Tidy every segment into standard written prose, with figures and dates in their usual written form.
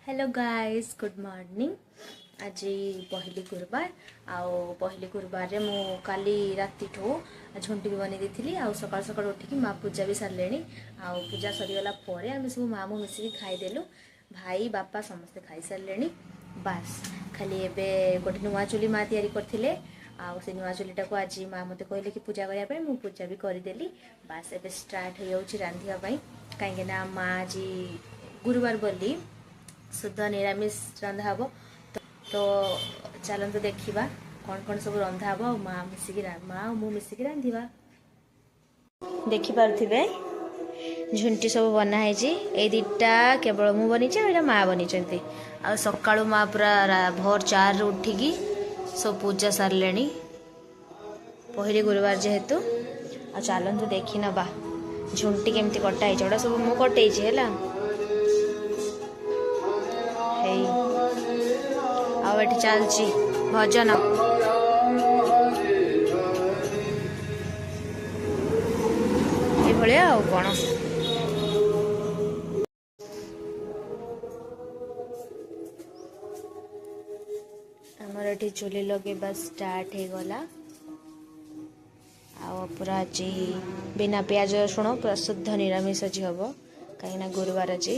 Hello guys good morning. आज पहली गुरुवार पहली गुरुवार रे मु काली राति ठो झुंटी भी बनी देथिली आ सकाळ सकाळ उठिकी माँ पूजा भी सारलेनी आ पूजा सरीगला परे आम सब माँ मु मिसिकी खाईदेलु। भाई बापा समस्ते खाई सारलेनी। बास खाली एबे गोटे नुआ चुली माँ तैयारी करथिले आ से नुआ चुलीटा को आज माँ मते कहले कि पूजा करिया पे मु पूजा भी करदेली। बास एबे स्टार्ट हो जाउची रांधिया पई काहे ना माँ आज गुरुवार बोली शुद्ध निरामिष रंधा हम। तो चलते देखा कौन कौन सब रंधा हम माँ मिसिकी माँ मु मिसिकी रांधिबा। देखिपे झुंटी सब बनाई ए दीटा केवल मु बनी माँ बनी आ सका माँ पूरा भोर 4 उठिकी सब पूजा सारे पहली गुरुवार जेहेतु आ चलतु देखी नवा झुंटी केमती कटाई जोड़ा सब मु कटई है आठ चलची भजन ये कौन आमर ये चुली लगे स्टार्ट हो गला पूरा आज बिना प्याज रसुण पूरा शुद्ध निरामिष आज हम कहीं गुरुवार आज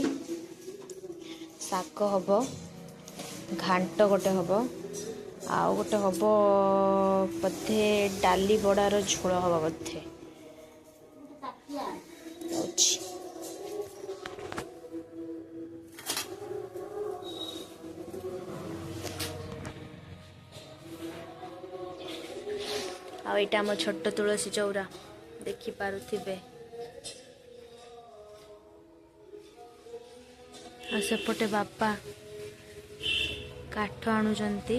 शाक हम घांट गोटे हम आउ गोटे हम बोधे डाली बड़ार झोल हम बोधे आईटा आम छोट तुलसी चौरा देखि पारुथिबे आ सेपटे बापा काठ आणुचंती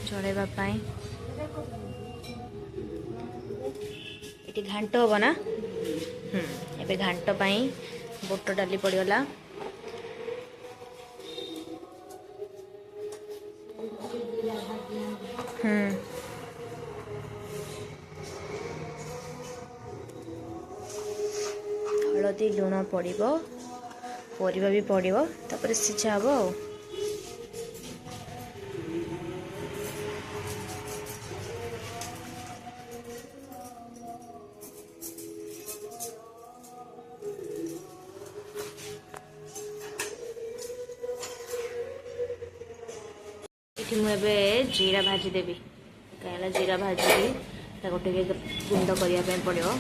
जड़ेबा पाई ये घांट हम ना एबे घांट पाई बुट डाली पड़गला हलदी लुण पड़ो परिबा भी पड़ो तापर सिझा हम आ मुझे जीरा भाजी देवी कहीं जीरा भाजी गोटे गुंड करने पड़ो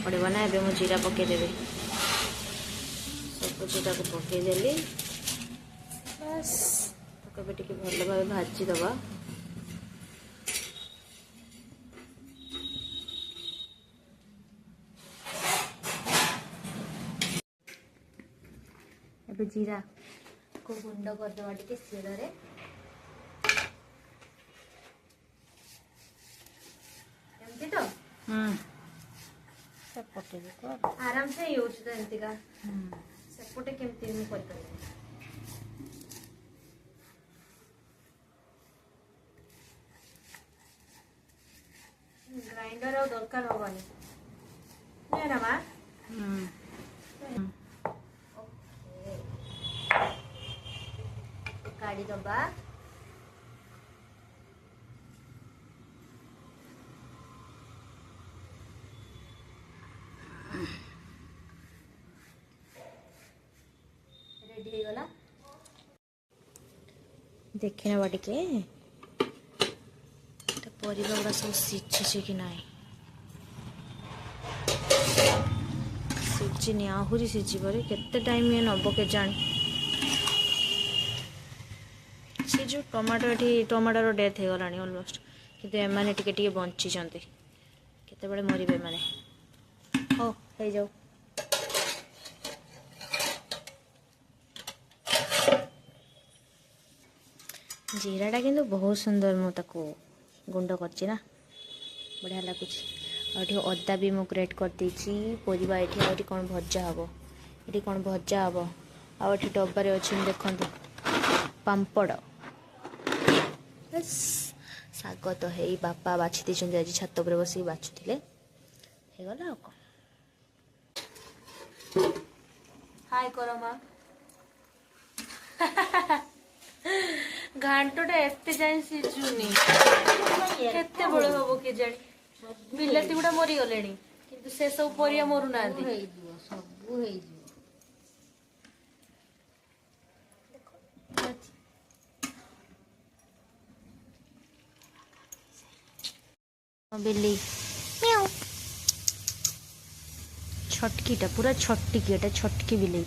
पड़ो ना एबे मुझे जीरा पकईदेवी सब जीरा को पकईदेली बस ताको टे भल भाव भाजी दबा एबे जीरा को गुंड करदे टे शिल तो सेपटे आराम से ही होता एमती का सेपटे केमती ग्राइंडर और दरकार हबनी ना माँ काढ़ी दबा रेडी हो गला देखने बा टिके परिबा गुड़ा सब सिझुचे कि ना सिझिनी आहरी सिझे केते टाइम ये नब के जानी से जो टमाटो ये टमाटर डेथ हो गलानी ऑलमोस्ट किंतु एमाने टिके टिके बंची केते बड़े मरिबे माने हो हे जाओ जीराटा किंतु बहुत सुंदर मु ताको गुंड करची ना बढ़िया लगुच अदा भी मु ग्रेट कर देछि परिबा एठी कौन भजा हम ये कौन भजा हम आ डब्बारे अच्छी देखते पापड़ शाग तो है बापा बाछि दी आज छात पर बस बाछुले गला हाय करो माँ घांटटा एते जाए सिझुनी केते बड़ हम के जानी बिलाती गुड़ा मरी गले किंतु से सब परिया मरु ना बिल्ली म्याऊ छटकीटा पूरा छटकी एटा छटकी बिल्ली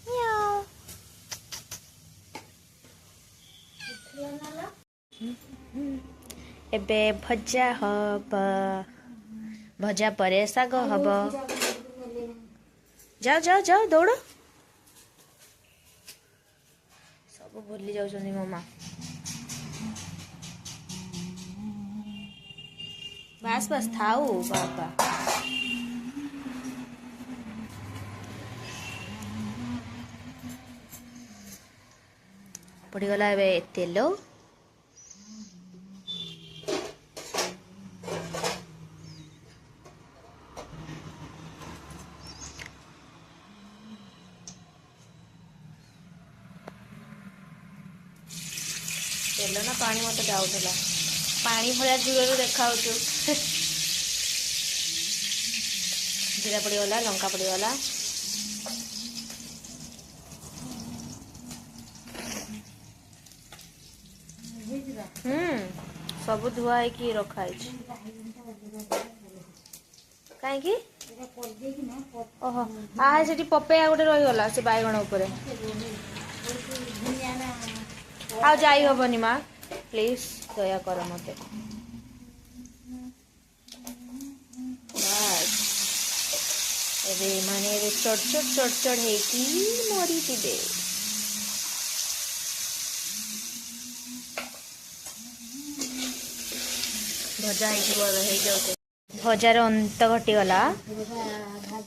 म्याऊ एबे भजा हब भजा परे साग हब जाओ जाओ जाओ दौड़ सब भूली जाउछनी मो माँ बस बस थाऊ बाबा पड़गला ए तेल तेल ना पानी मत जाऊला पानी भलिया दूर देखा जीरा पड़गला लंका पड़गला सब धुआ है रखाई कहीं ओहो आ से पपैया गोटे रहीगला से बैगण उपर आ जाई हबनी माँ प्लीज दया कर मते माने चढ़ है मरी जीवे भजा भजार अंत घटीगला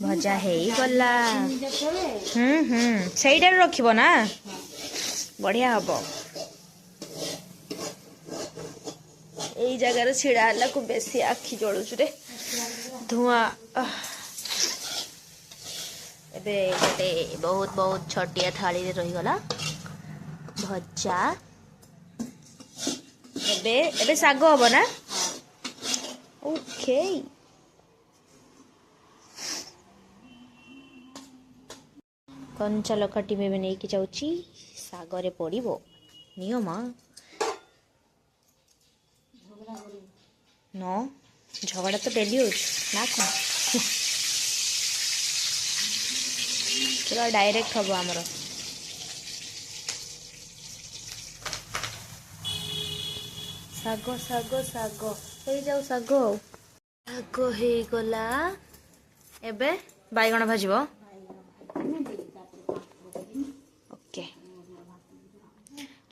भजा गला से रखिब ना बढ़िया हम यही जगार छिड़ा को बेसी आखि जलुचु रे धुआं एबे गोटे बहुत बहुत छटिया थाली रे रहीगला भजा एबे एबे साग हम ना ओके कंचा लकाटी में नहीं कि जाऊची सागरे पड़िबो नियम न झगड़ा तो डेली हो ना कौन पूरा डायरेक्ट हम आमर साग साग साग हो जाऊ साग साग हो गला एबे बैगण भाजब ओके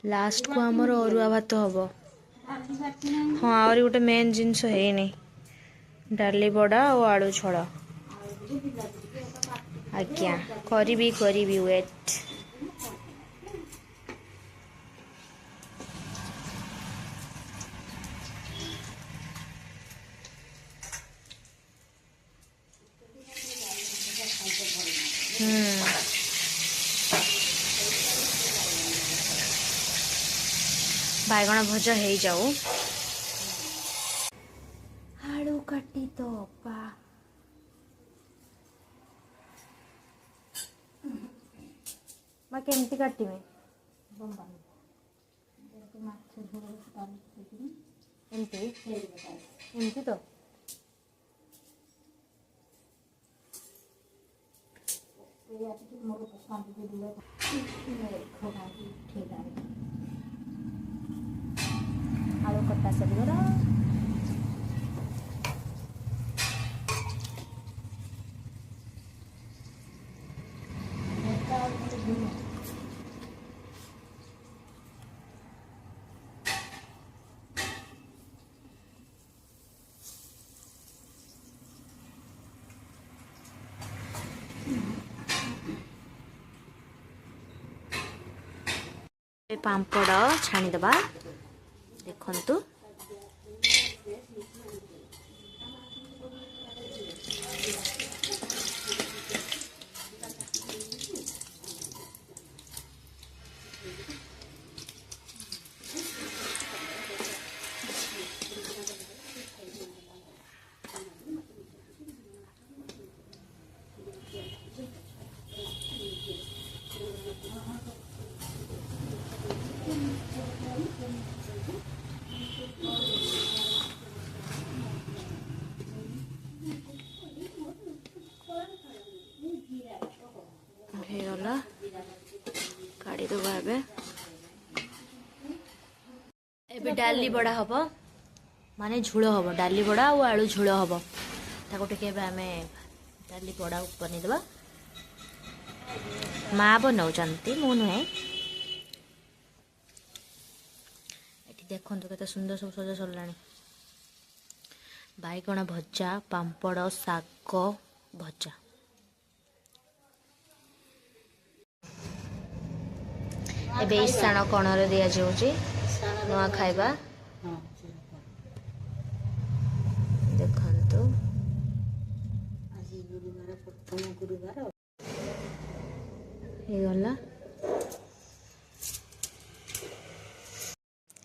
लास्ट को आमर अरुआ भात हम हाँ आहरी गोटे मेन जिनस है डाली बड़ा और आलू छड़ा आज्ञा करी वेट बैगण भजा हो जाऊ आलू काटी तो पा मैं केमती काटी में एमती तो आलू कटा सरीगला पांपड़ छाणीदबा देखंतु ହେଇଗଲା କାଢ଼ିଦେବା ଏବେ ଡାଲି ବଡ଼ା ହବ ମାନେ ଝୋଳ ହବ ଡାଲି ବଡ଼ା ଆଉ ଆଳୁ ଝୋଳ ହବ ତାକୁ ଟିକେ ଏବେ ଆମେ ଡାଲି ବଡ଼ା ବନେଇଦେବା ମା ବନାଉଛନ୍ତି ମୁଁ ନୁହେଁ ଏଠି ଦେଖନ୍ତୁ କେତେ ସୁନ୍ଦର ସବୁ ସଜା ସରିଲାଣି ବାଇଗଣ ଭଜା ପାମ୍ପଡ଼ ଶାଗ ଭଜା ଏବେ ଇସାଣ କଣରେ ଦିଆଯାଉଛି ନୂଆ ଖାଇବା ଦେଖନ୍ତୁ ହେଇଗଲା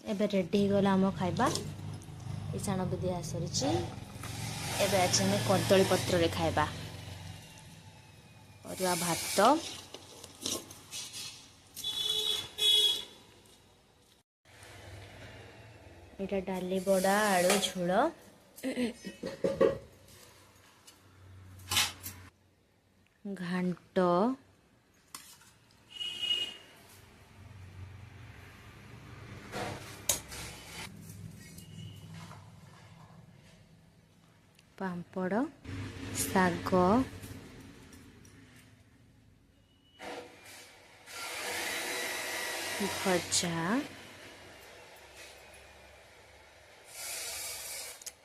ଏବେ ରେଡି ହେଇଗଲା ଆମ ଖାଇବା ଇସାଣ ବି ଦିଆ ସରିଛି ଏବେ ଅଛି ଆମେ କଦଳୀ ପତ୍ରରେ ଖାଇବା ଅରୁଆ ଭାତ ଏଇଟା ଡାଲି ବଡ଼ା ଆଳୁ ଝୋଳ ଘାଣ୍ଟ ପାମ୍ପଡ଼ ଶାଗ ଭଜା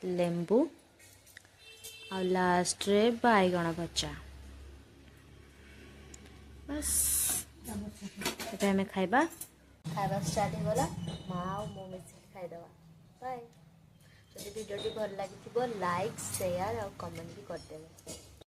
ଲେମ୍ବୁ ଆଉ ଲାଷ୍ଟରେ ବାଇଗଣ ଭଜା ବାସ୍ ଏବେ ଆମେ ଖାଇବା ଷ୍ଟାର୍ଟ ହେଇଗଲା ମା ଆଉ ମୁଁ ମିଶିକି ଖାଇଦେବା ବାଏ ଯଦି ଭିଡ଼ିଓଟି ଭଲ ଲାଗିଥିବ ଲାଇକ୍ ସେୟାର ଆଉ କମେଣ୍ଟ ବି କରିଦେବେ